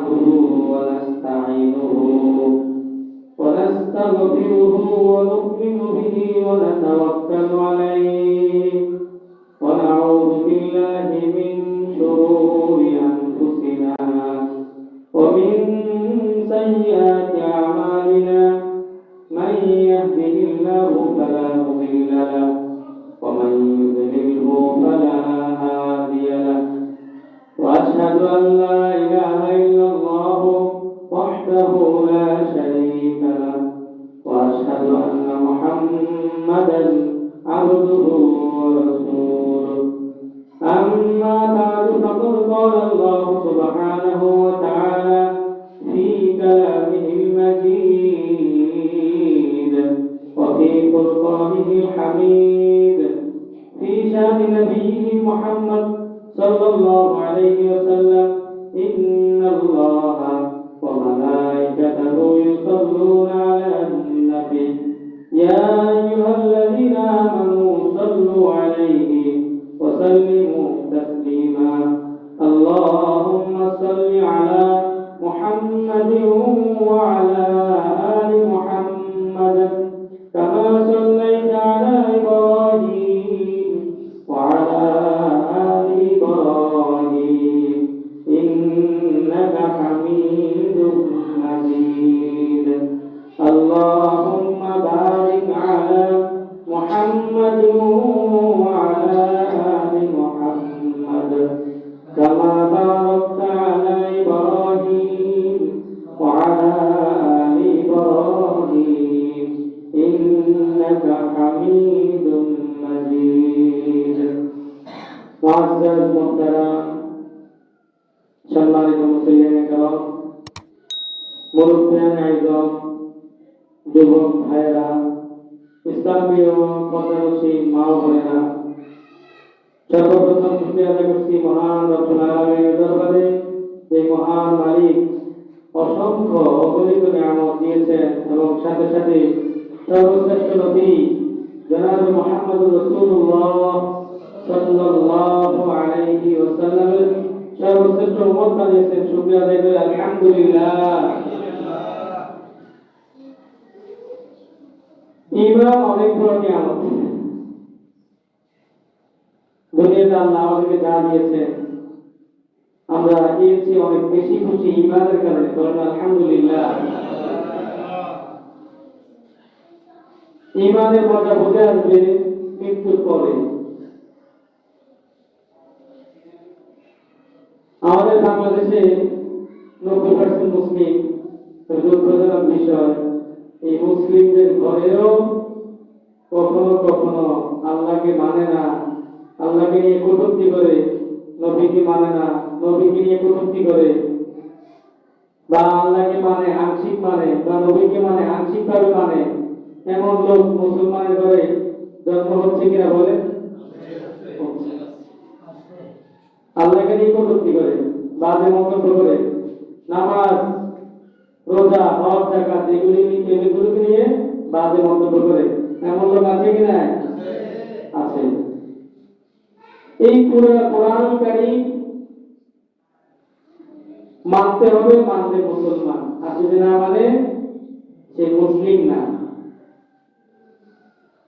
نحمده ونستعينه ونستغفره ونؤمن به ونتوكل عليه ونعوذ بالله من شرور أنفسنا ومن سيئات أعمالنا من يهده الله فلا مضل له ومن يضلله فلا هادي له وأشهد أن لا إله إلا الله وحده لا شريك له وأشهد أن محمدا عبده ورسوله أما بعد فقد قال الله سبحانه وتعالى في كلامه المجيد وفي فرقانه الحميد في شان نبيه محمد صلى الله عليه وسلم إن الله وملائكته يصلون على النبي يا أيها الذين آمنوا صلوا عليه وسلموا تسليما اللهم صل على محمد وعلى آل محمد كما صليت على إبراهيم وعلى آل إبراهيم إنك حميد مجيد اللهم بارك على محمد وعلى آل محمد كما باركت على إبراهيم وعلى آل إبراهيم إنك حميد مجيد معزز محترم সম্মানিত মুসলিম کرام মুরব্বিয়ান আইজম যুবক ভাইরা ইসলামীয় পথরসী মা বোনেরা সর্বপ্রথম শুকরিয়া আদায় করছি মহান রব্বুল আলামিনের দরবারে যে মহান মালিক অসংখ্য অগণিত নিয়ামত দিয়েছেন এবং সাথে সাথে সর্বশ্রেষ্ঠ নবী জনাব মুহাম্মদুর রাসূলুল্লাহ সাল্লাল্লাহু আলাইহি ওয়াসাল্লামের সর্বশ্রেষ্ঠ উম্মত বানিয়েছেন। শুকরিয়া আদায় করি আলহামদুলিল্লাহ। ঈমান অনেক বড় নিয়ামত। দুনিয়াতে আল্লাহ আমাদেরকে যা দিয়েছেন আমরা এর চেয়ে অনেক বেশি খুশি ঈমানের কারণে। বলেন আলহামদুলিল্লাহ। ঈমানের মজা বুঝে আসবে মৃত্যুর পরে। আমাদের বাংলাদেশে 90% মুসলিম। দুঃখজনক বিষয় এই মুসলিমদের ঘরেও কখনো কখনো আল্লাহকে মানে না, আল্লাহকে নিয়ে কটূক্তি করে, নবীকে মানে না, নবীকে নিয়ে কটূক্তি করে, বা আল্লাহকে মানে আংশিক মানে, বা নবীকে মানে আংশিকভাবে মানে, এমন লোক মুসলমানের ঘরে জন্ম হচ্ছে কিনা বলে? আল্লাহকে নিয়ে কটূক্তি করে, বাজে মন্তব্য করে, নামাজ রোজা হজ যাকাত এগুলোকে নিয়ে বাজে মন্তব্য করে, এমন লোক আছে কিনা? আছে। এই কোরআনুল কারীম মানতে হবে, মানলে মুসলমান, আর যদি না মানে সে মুসলিম না।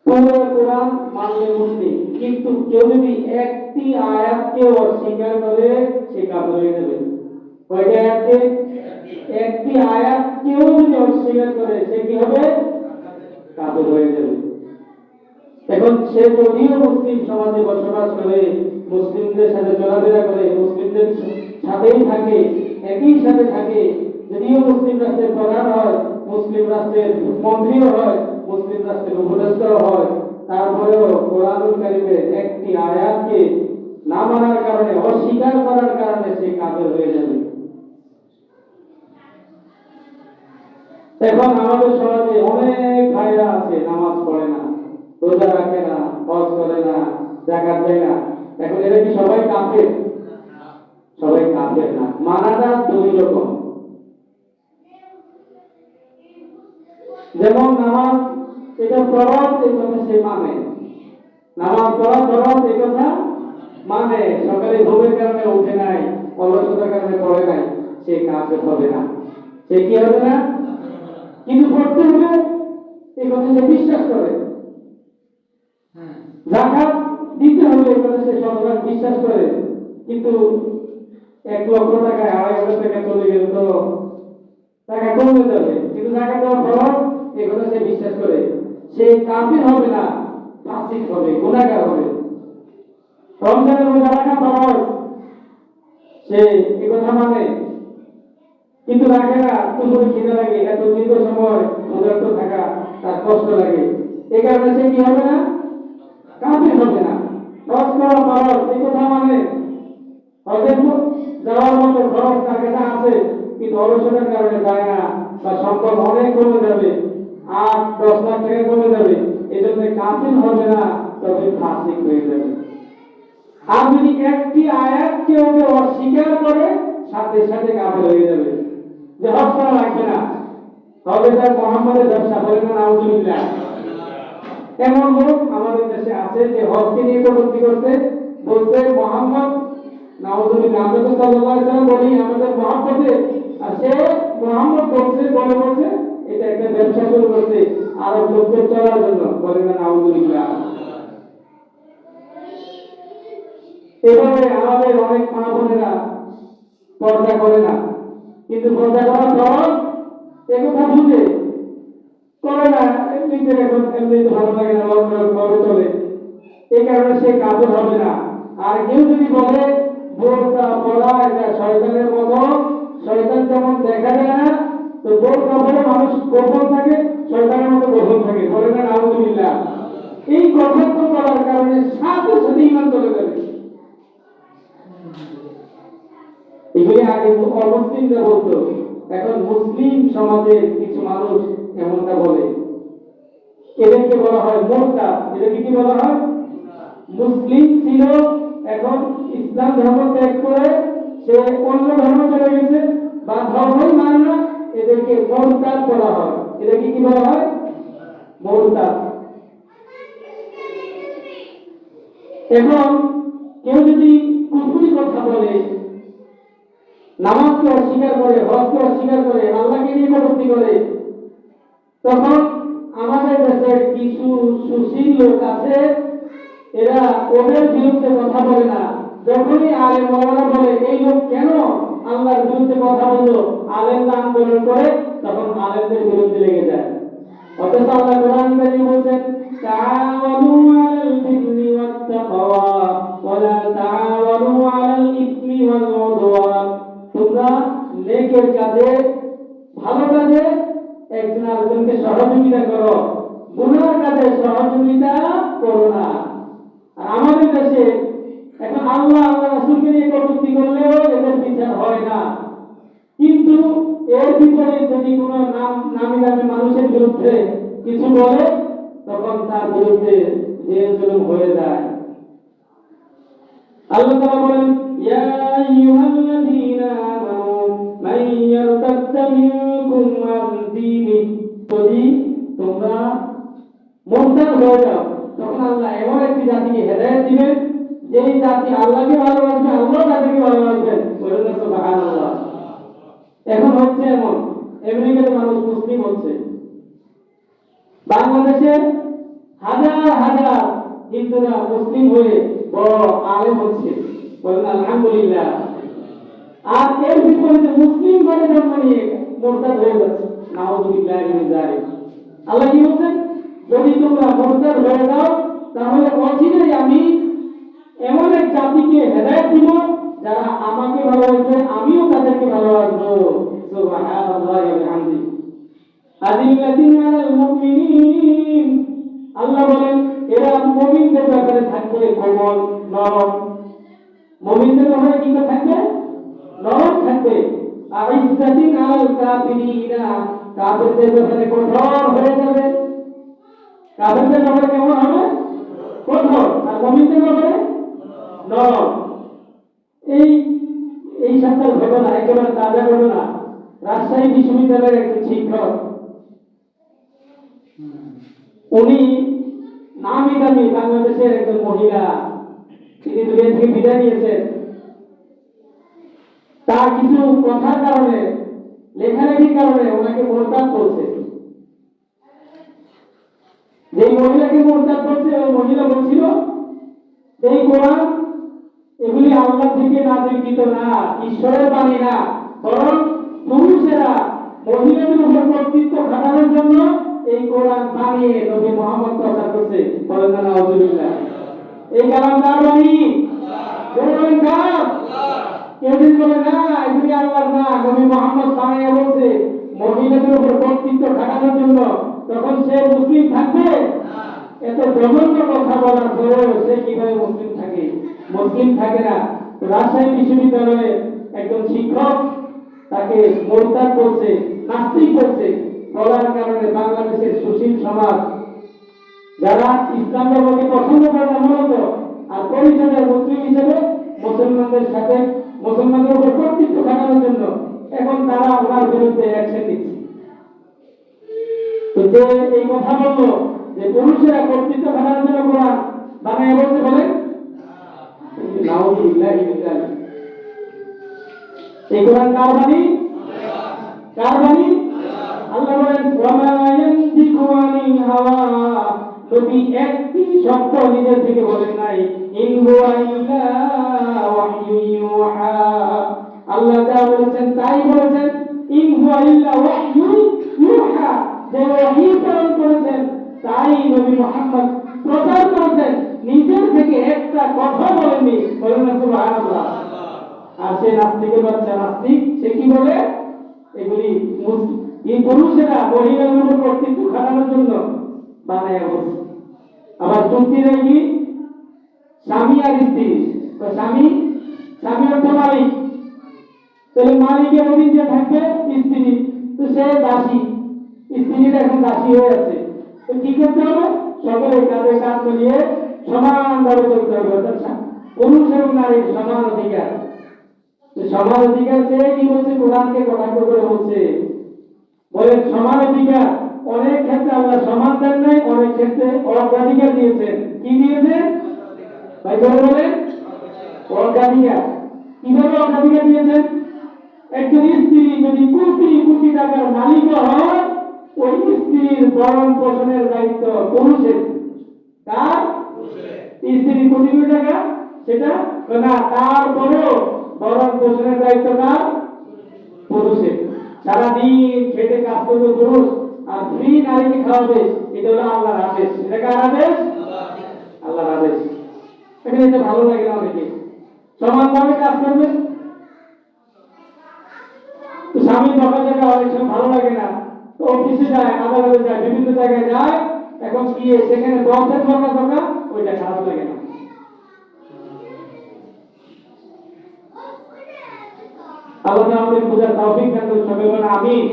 পুরো কোরআন মানলে মুসলিম, কিন্তু কেউ যদি একটি আয়াতকে অস্বীকার করে সে কাফের হয়ে যাবে। কয়টা আয়াতকে? একটি আয়াত কেউ যদি অস্বীকার করে সে কি হবে? কাফের হয়ে যাবে। এখন সে যদিও মুসলিম সমাজে বসবাস করে, মুসলিমদের সাথে চলাফেরা করে, মুসলিমদের সাথেই থাকে, একই সাথে থাকে, যদিও মুসলিম রাষ্ট্রের প্রধান হয়, মুসলিম রাষ্ট্রের মন্ত্রীও হয়, মুসলিম রাষ্ট্রের উপদেষ্টাও হয়, তারপরেও কোরআনুল কারীমের একটি আয়াতকে না মানার কারণে, অস্বীকার করার কারণে সে কাফের হয়ে যাবে। এখন আমাদের সমাজে অনেক ভাইরা আছে নামাজ পড়ে না, রোজা রাখে না, হজ করে না, যাকাত দেয় না। এখন এরা কি সবাই কাফের? সবাই কাফের না। মানাটা দুই রকম। যেমন নামাজ এটা ফরজ, এই কথা সে মানে, নামাজ পড়া ফরজ এই কথা মানে, সকালে ঘুমের কারণে উঠে নাই, অলসতার কারণে পড়ে নাই, সে কাফের হবে না। সে কি হবে না? কিন্তু পড়তে হবে এই কথা সে বিশ্বাস করে। যাকাত দিতে হবে এই কথা সে শতভাগ বিশ্বাস করে। কিন্তু 1,00,000 টাকায় 2,500 টাকা চলে গেলে তো টাকা কমে যাবে, কিন্তু যাকাত দেওয়া ফরজ এই কথা সে বিশ্বাস করে। সে কাফের হবে না, ফাসিক হবে, গুনাহগার হবে। রমজানের রোজা রাখা ফরজ, সে এই কথা মানে, কিন্তু রাখে না, তুমুল খিদে লাগে, এত দীর্ঘ সময় ক্ষুধার্ত থাকা তার কষ্ট লাগে, এই কারণে সে কি হবে না? কাফের হবে না। হজ করা ফরজ এই কথা মানে, হজে যাওয়ার মতো খরচ তার কাছে আছে, কিন্তু অলসতার কারণে যায় না, বা সম্পদ অনেক কমে যাবে, 8-10 লাখ টাকা কমে যাবে, এই জন্য কাফের হবে না, তবে ফাসিক হয়ে যাবে। আর যদি একটি আয়াত কেউ কেউ অস্বীকার করে, সাথে সাথে কাফের হয়ে যাবে, যে হজ করা লাগবে না, তবে তার মুহাম্মাদের ব্যবসা, বলেন না নাউজুবিল্লাহ। এমন লোক আমাদের দেশে আছে যে হজকে নিয়ে কটূক্তি করছে, বলছে মুহাম্মদ, নাউজুবিল্লাহ, আমরা তো সাল্লাল্লাহু আলাইহি ওয়াসাল্লাম বলি আমাদের মহব্বতে, আর সে মুহাম্মদ বলছে, বলছে এটা একটা ব্যবসা শুরু করছে আরব লোকদের চলার জন্য, বলেন না নাউজুবিল্লাহ। এভাবে আমাদের অনেক মা বোনেরা পর্দা করে না, কিন্তু পর্দা করা ফরজ একথা বুঝে করে না, নিজের এখন এমনি ভালো লাগে না, ভাবে চলে, এই কারণে সে কাফের হবে না। আর কেউ যদি বলে বোরকা পরা এটা শয়তানের মতো, শয়তান যেমন দেখা যায় না, তো বোরকা পরে মানুষ গোপন থাকে, শয়তানের মতো গোপন থাকে, বলে না নাউজুবিল্লাহ। এই কটাক্ষ করার কারণে সাথে সাথে ঈমান চলে যাবে। এগুলি আগে অমুসলিমরা বলতো, এখন মুসলিম সমাজের কিছু মানুষ এমনটা বলে, এদেরকে বলা হয় মুরতাদ। এদেরকে কি বলা হয়? মুসলিম ছিল, এখন ইসলাম ধর্ম ত্যাগ করে সে অন্য ধর্ম চলে গেছে, বা ধর্মই মানে না, এদেরকে মুরতাদ বলা হয়। এদেরকে কি বলা হয়? মুরতাদ। এখন কেউ যদি কুফরি কথা বলে, নামাজকে অস্বীকার করে, হজকে অস্বীকার করে, আল্লাহকে নিয়ে কটূক্তি করে, তখন আমাদের দেশের কিছু সুশীল লোক আছে, এরা ওদের বিরুদ্ধে কথা বলে না। যখনই আলেম ওলামারা বলে এই লোক কেন আল্লাহর বিরুদ্ধে কথা বললো, আলেমরা আন্দোলন করে, তখন আলেমদের বিরুদ্ধে লেগে যায়। অথচ আল্লাহ কোরআন কারীমে বলেন, তাআওয়ানু আলাল বিররি ওয়াত তাকওয়া ওয়া লা তাআওয়ানু আলাল ইসমি ওয়াল উদওয়ান। তোমরা নেকের কাজে, ভালো কাজে একজন আরেকজনকে সহযোগিতা করো, গুনাহের কাজে সহযোগিতা করো না। আর আমাদের দেশে এখন আল্লাহ রাসূলকে নিয়ে কটূক্তি করলেও এদের বিচার হয় না, কিন্তু এর বিপরীতে যদি কোনো নামি দামি মানুষের বিরুদ্ধে কিছু বলে, তখন তার বিরুদ্ধে জেল জুলুম হয়ে যায়। আল্লাহ তাআলা বলেন, ইয়া আইয়ুহাল্লাযীনা আমানু মান ইয়ারতাদ্দা মিনকুম আন দীনিহি, যদি তোমরা মুরতাদ হয়ে যাও, তখন আল্লাহ এমন একটি জাতিকে হেদায়েত দিবেন, যেই জাতি আল্লাহকে ভালোবাসবে, আল্লাহ তাদেরকে ভালোবাসবেন, বলেন না সুবহানাল্লাহ। এখন হচ্ছে এমন, আমেরিকাতে মানুষ মুসলিম হচ্ছে, বাংলাদেশে হাজার হাজার হিন্দুরা মুসলিম হয়ে বড় আলেম হচ্ছে, বলেন আলহামদুলিল্লাহ। আর এর বিপরীতে মুসলিম ঘরে জন্ম নিয়ে মুরতাদ হয়ে যাচ্ছে, নাউযুবিল্লাহ মিন যালিক। আল্লাহ কি বলছেন? যদি তোমরা মুরতাদ হয়ে যাও, তাহলে অচিরেই আমি এমন এক জাতিকে হেদায়েত দিব, যারা আমাকে ভালোবাসবে, আমিও তাদেরকে ভালোবাসবো। সুবহানাল্লাহি ওয়া বিহামদিহি। আযিল্লাতিন আলাল মুমিনিন, আল্লাহ বলেন এরা মুমিনদের ব্যাপারে থাকবে কোমল, নরম। মুমিনদের ব্যাপারে কি থাকবে? নরম থাকবে। আইজ্জাতিন আলাল কাফিরিনা, কাফিরদের ব্যাপারে কঠোর হয়ে যাবে। কাফিরদের ব্যাপারে কেমন হবে? কঠোর। আর মুমিনদের ব্যাপারে নরম। এই এই সপ্তাহের ঘটনা, একেবারে তাজা ঘটনা। রাজশাহী বিশ্ববিদ্যালয়ের একজন শিক্ষক, উনি নামি দামি বাংলাদেশের একজন মহিলা, তিনি দুনিয়া থেকে বিদায় নিয়েছেন। তার কিছু কথার কারণে, লেখালেখির কারণে ওনাকে মোরতাদ বলছে। যে মহিলাকে মোরতাদ বলছে, ওই মহিলা বলছিল এই কোরআন এগুলি আল্লাহ থেকে নাযিলকৃত না, ঈশ্বরের বাণী না, বরং পুরুষেরা মহিলাদের উপর কর্তৃত্ব খাটানোর জন্য এই কোরআন বানিয়ে নবী মুহাম্মদ প্রচার করছে। বলেন না নাউজুবিল্লাহ। এই কালাম কার বাণী? বলেন কার? কেউ যদি বলে না এগুলি আল্লাহর না, নবী মুহাম্মদ বানিয়ে বলছে মহিলাদের উপর কর্তৃত্ব খাটানোর জন্য, তখন সে মুসলিম থাকবে? এত জঘন্য কথা বলার পরেও সে কিভাবে মুসলিম থাকে? মুসলিম থাকে না। রাজশাহী বিশ্ববিদ্যালয়ে একজন শিক্ষক তাকে মোরতাদ বলছে, নাস্তিক বলছে। বলার কারণে বাংলাদেশের সুশীল সমাজ, যারা ইসলাম ধর্মকে পছন্দ করে না মূলত, আর পরিচয় মুসলিম হিসেবে মুসলমানদের সাথে, মুসলমানদের উপর কর্তৃত্ব খাটানোর জন্য এখন তারা ওনার বিরুদ্ধে অ্যাকশন নিচ্ছে। তো যে এই কথা বললো যে পুরুষেরা কর্তৃত্ব খাটানোর জন্য কোরআন বানায় বলছে, বলে নাউজুবিল্লাহি মিন যালিক। এই কোরআন কার বাণী? কার বাণী? আল্লাহ বলেন ওয়ামা ইয়ানতিকু আনিল হাওয়া, নবী একটি শব্দ নিজে থেকে বলেন নাই। ইন হুয়া ইল্লা ওয়াহয়ু ইউহা, আল্লাহ যা বলেছেন তাই বলেছেন। ইন হুয়া ইল্লা ওয়াহয়ু ইউহা, যে ওহী প্রেরণ করেছেন তাই নবী মুহাম্মদ প্রচার করেছেন, নিজের থেকে একটা কথা বলেননি। বলেন না সুবহানাল্লাহ। আর সে নাস্তিকের বাচ্চা নাস্তিক, সে কি বলে এগুলি এই পুরুষেরা মহিলাদের উপর কর্তৃত্ব খাটানোর জন্য বানায় বলছে। আবার চুক্তি নাকি স্বামী আর স্ত্রী, স্বামী স্বামী অর্থ মালিক, তাহলে মালিকের অধীন যে থাকবে স্ত্রী, তো সে দাসী, স্ত্রীরা এখন দাসী হয়ে আছে। তো কি করতে হবে? সকলে কাঁধে কাঁধ মিলিয়ে সমানভাবে চলতে হবে। অর্থাৎ পুরুষ এবং নারীর সমান অধিকার। সমান অধিকার চেয়ে কি বলছে? কোরআনকে কটাক্ষ করে বলছে, বলে সমান অধিকার। অনেক ক্ষেত্রে আল্লাহ সমান দেন নাই, অনেক ক্ষেত্রে অগ্রাধিকার দিয়েছেন। কি দিয়েছেন ভাই বলেন? অগ্রাধিকার। কিভাবে অগ্রাধিকার দিয়েছেন? একজন স্ত্রী যদি কোটি কোটি টাকার মালিক হয়, ওই স্ত্রীর ভরণ পোষণের দায়িত্ব পুরুষের। কার? স্ত্রী কোটি কোটি টাকা, সেটা না, তারপরেও ভরণ পোষণের দায়িত্ব কার? পুরুষের। সারাদিন খেটে কাজ করবে পুরুষ, আর ফ্রি নারীকে খাওয়াবে। এটা হলো আল্লাহর আদেশ। এটা কার আদেশ? আল্লাহর আদেশ। এখানে এটা ভালো লাগে না অনেকে, সমানভাবে কাজ করবে। তো স্বামী বাবার জায়গায় অনেক সময় ভালো লাগে না, তো অফিসে যায়, আদালতে যায়, বিভিন্ন জায়গায় যায়, এখন গিয়ে সেখানে বসের বকা ওইটা খারাপ লাগে না। আল্লাহ আমাদের পূজার তৌফিক দান করুন। সবাই বলেন আমিন।